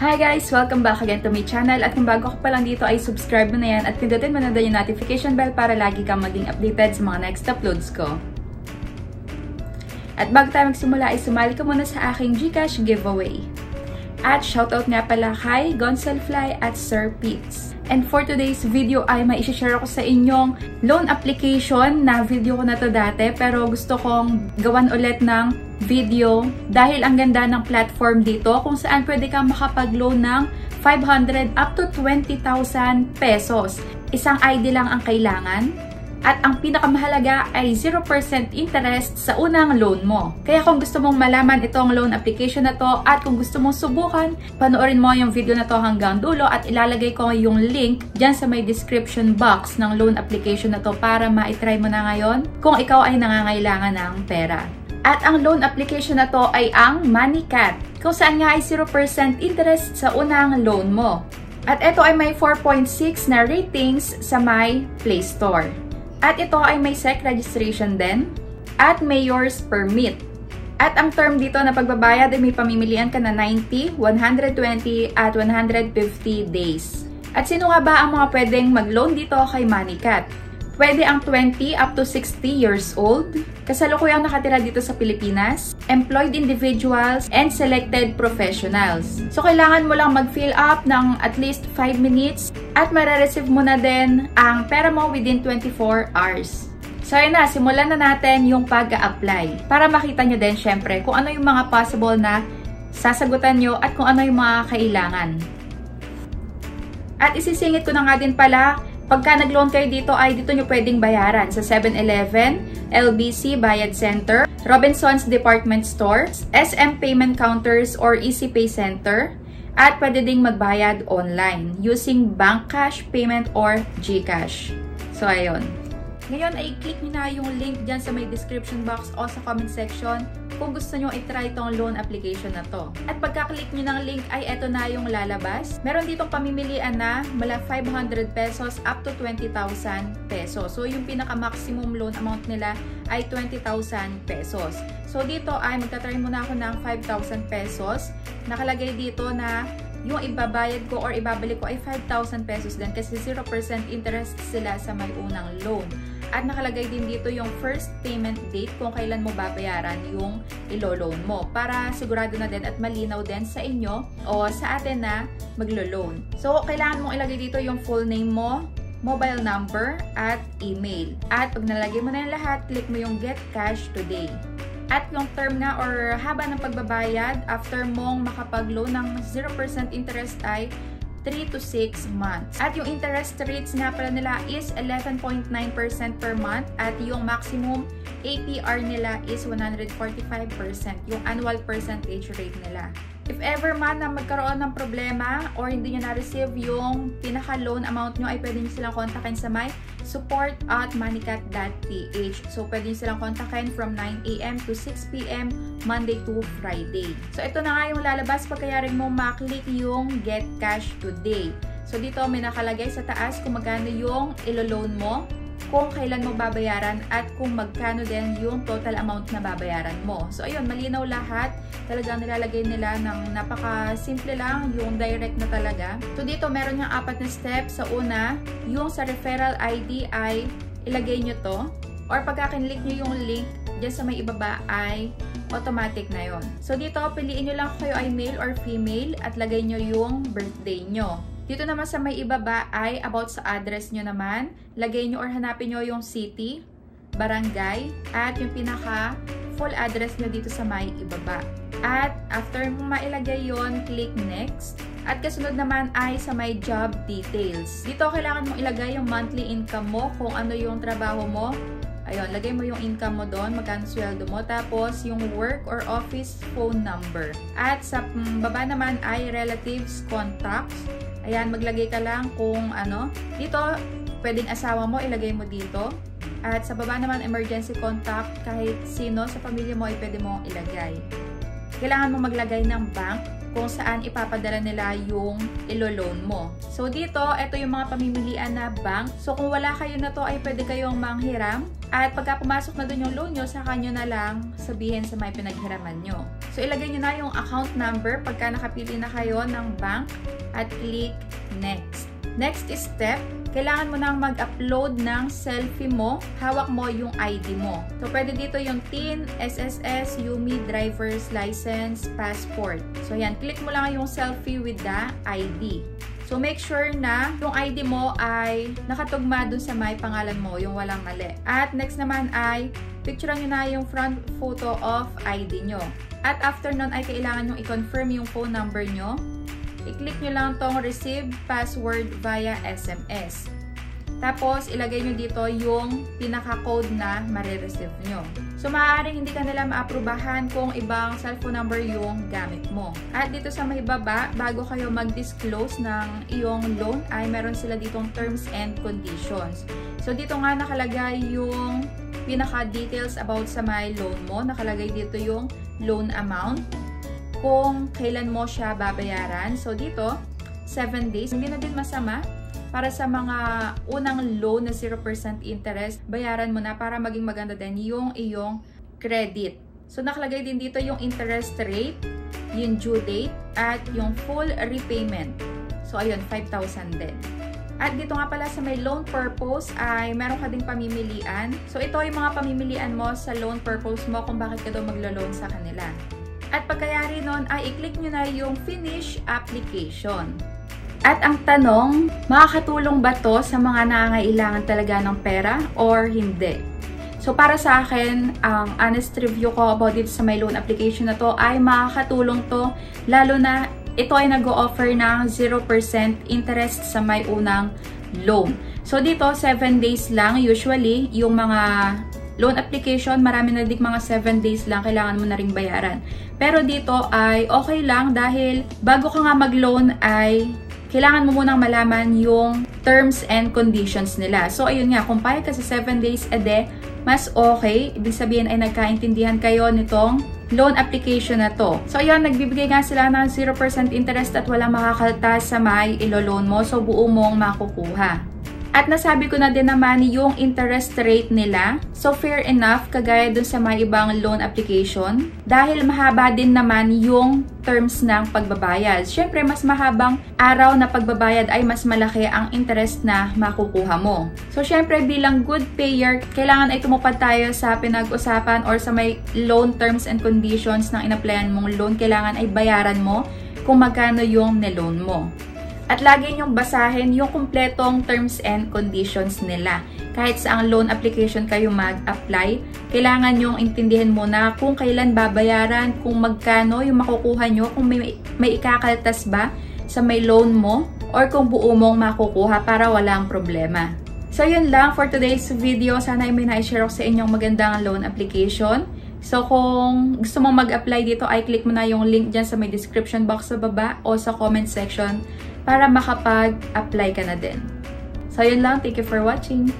Hi guys! Welcome back again to my channel at kung bago ka pa lang dito ay subscribe mo na yan at pindutin mo na din yung notification bell para lagi kang maging updated sa mga next uploads ko. At bago tayo magsimula ay sumali ka muna sa aking GCash giveaway. At shoutout nga pala kay Gonsalfly at Sir Pete's. And for today's video ay may isi-share ako sa inyong loan application na video ko na to dati pero gusto kong gawan ulit ng video dahil ang ganda ng platform dito kung saan pwede kang makapag-loan ng 500 up to 20,000 pesos. Isang ID lang ang kailangan. At ang pinakamahalaga ay 0% interest sa unang loan mo. Kaya kung gusto mong malaman itong loan application na to at kung gusto mong subukan, panoorin mo yung video na to hanggang dulo at ilalagay ko yung link dyan sa may description box ng loan application na to para ma-try mo na ngayon kung ikaw ay nangangailangan ng pera. At ang loan application na to ay ang MoneyCat, kung saan nga ay 0% interest sa unang loan mo. At ito ay may 4.6 na ratings sa my Play Store. At ito ay may SEC registration din at mayor's permit. At ang term dito na pagbabayad ay may pamimilian ka na 90, 120 at 150 days. At sino nga ba ang mga pwedeng mag-loan dito kay MoneyCat? Pwede ang 20 up to 60 years old, kasalukuyang nakatira dito sa Pilipinas, employed individuals, and selected professionals. So, kailangan mo lang mag-fill up ng at least 5 minutes at mare-receive mo na din ang pera mo within 24 hours. So, ayun na, simulan na natin yung pag-a-apply. Para makita nyo din, syempre, kung ano yung mga possible na sasagutan nyo at kung ano yung mga kailangan. At isisingit ko na nga din pala, pagka nag-loan kayo dito ay dito nyo pwedeng bayaran sa 7-Eleven, LBC Bayad Center, Robinsons Department Stores, SM Payment Counters or EasyPay Center, at pwede ding magbayad online using bank cash payment or GCash. So, ayun. Ngayon ay click nyo na yung link dyan sa may description box o sa comment section kung gusto nyo i-try itong loan application na to. At pagka-click nyo ng link ay eto na yung lalabas. Meron ditong pamimilian na mula 500 pesos up to 20,000 pesos. So, yung pinaka-maximum loan amount nila ay 20,000 pesos. So, dito ay magta-try muna ako ng 5,000 pesos. Nakalagay dito na yung ibabayad ko or ibabalik ko ay 5,000 pesos din kasi 0% interest sila sa may unang loan. At nakalagay din dito yung first payment date kung kailan mo babayaran yung ilo-loan mo para sigurado na din at malinaw din sa inyo o sa atin na maglo-loan. So, kailangan mong ilagay dito yung full name mo, mobile number, at email. At pag nalagay mo na yung lahat, click mo yung Get Cash Today. At yung term nga or haba ng pagbabayad after mong makapag-loan ng 0% interest ay 3 to 6 months. At yung interest rates nga pala nila is 11.9% per month at yung maximum APR nila is 145%, yung annual percentage rate nila. If ever man na magkaroon ng problema or hindi nyo na-receive yung pinaka-loan amount nyo, ay pwede nyo silang kontakin sa my support@moneycat.ph. So, pwede nyo silang kontakin from 9 AM to 6 PM, Monday to Friday. So, ito na nga yung lalabas pagkayaring mo maklik yung Get Cash Today. So, dito may nakalagay sa taas kung magkano yung ilo-loan mo, kung kailan mo babayaran, at kung magkano din yung total amount na babayaran mo. So, ayun, malinaw lahat. Talagang nilalagay nila ng napaka-simple lang, yung direct na talaga. So, dito meron yung 4 na steps. Sa una, yung sa referral ID ay ilagay nyo to. Or pagka-click nyo yung link, dyan sa may ibaba ay automatic na yon. So, dito, piliin nyo lang kayo ay male or female at lagay nyo yung birthday nyo. Dito naman sa may ibaba ay about sa address nyo naman. Lagay nyo or hanapin nyo yung city, barangay, at yung pinaka full address nyo dito sa may ibaba. At after mo mailagay yon, click next. At kasunod naman ay sa may job details. Dito kailangan mong ilagay yung monthly income mo, kung ano yung trabaho mo. Ayun, lagay mo yung income mo doon, magkano sweldo mo, tapos yung work or office phone number. At sa baba naman ay relatives, contacts. Ayan, maglagay ka lang kung ano. Dito, pwedeng asawa mo, ilagay mo dito. At sa baba naman, emergency contact, kahit sino sa pamilya mo ay pwede mo ilagay. Kailangan mo maglagay ng bank kung saan ipapadala nila yung ilo-loan mo. So dito, ito yung mga pamimilian na bank. So kung wala kayo na to ay pwede kayong manghiram. At pagka pumasok na dun yung loan nyo, saka nyo na lang sabihin sa may pinaghiraman nyo. So ilagay nyo na yung account number pagka nakapili na kayo ng bank at click next. Next step, kailangan mo nang mag-upload ng selfie mo, hawak mo yung ID mo. So, pwede dito yung TIN, SSS, UMI, driver's license, passport. So, yan. Click mo lang yung selfie with the ID. So, make sure na yung ID mo ay nakatugma dun sa may pangalan mo, yung walang mali. At next naman ay picturean nyo na yung front photo of ID nyo. At after nun ay kailangan nyo i-confirm yung phone number nyo. I-click nyo lang tong receive password via SMS. Tapos, ilagay nyo dito yung pinaka-code na marireceive nyo. So, maaaring hindi ka nila maaprubahan kung ibang cellphone number yung gamit mo. At dito sa may baba, bago kayo mag-disclose ng iyong loan, ay meron sila ditong terms and conditions. So, dito nga nakalagay yung pinaka-details about sa my loan mo. Nakalagay dito yung loan amount, kung kailan mo siya babayaran. So, dito, 7 days. Hindi na din masama. Para sa mga unang loan na 0% interest, bayaran mo na para maging maganda din yung iyong credit. So, nakalagay din dito yung interest rate, yung due date, at yung full repayment. So, ayun, 5,000 din. At dito nga pala sa may loan purpose ay meron ka ding pamimilian. So, ito yung mga pamimilian mo sa loan purpose mo kung bakit ka daw maglo-loan sa kanila. At pagkayari nun ay i-click nyo na yung finish application. At ang tanong, makakatulong ba to sa mga nangangailangan talaga ng pera or hindi? So para sa akin, ang honest review ko about dito sa my loan application na to ay makakatulong to, lalo na ito ay nag-o-offer ng 0% interest sa may unang loan. So dito, 7 days lang usually yung mga loan application, marami na dik mga 7 days lang, kailangan mo na ring bayaran. Pero dito ay okay lang dahil bago ka nga mag-loan ay kailangan mo munang malaman yung terms and conditions nila. So, ayun nga, kung payag ka sa 7 days mas okay. Ibig sabihin ay nagkaintindihan kayo nitong loan application na to. So, ayun, nagbibigay nga sila ng 0% interest at walang makakaltas sa may ilo-loan mo. So, buo mong makukuha. At nasabi ko na din naman yung interest rate nila. So, fair enough, kagaya dun sa mga ibang loan application. Dahil mahaba din naman yung terms ng pagbabayad. Siyempre, mas mahabang araw na pagbabayad ay mas malaki ang interest na makukuha mo. So, siyempre, bilang good payer, kailangan ay tumupad tayo sa pinag-usapan or sa may loan terms and conditions ng in-applyan mong loan. Kailangan ay bayaran mo kung magkano yung niloan mo. At lagi nyong basahin yung kumpletong terms and conditions nila. Kahit sa ang loan application kayo mag-apply, kailangan nyong intindihin muna kung kailan babayaran, kung magkano yung makukuha nyo, kung may ikakaltas ba sa may loan mo, or kung buo mong makukuha para walang problema. So yun lang for today's video. Sana ay may na-share ako sa inyong magandang loan application. So, kung gusto mong mag-apply dito, ay click mo na yung link dyan sa may description box sa baba o sa comment section para makapag-apply ka na din. So, yun lang. Thank you for watching.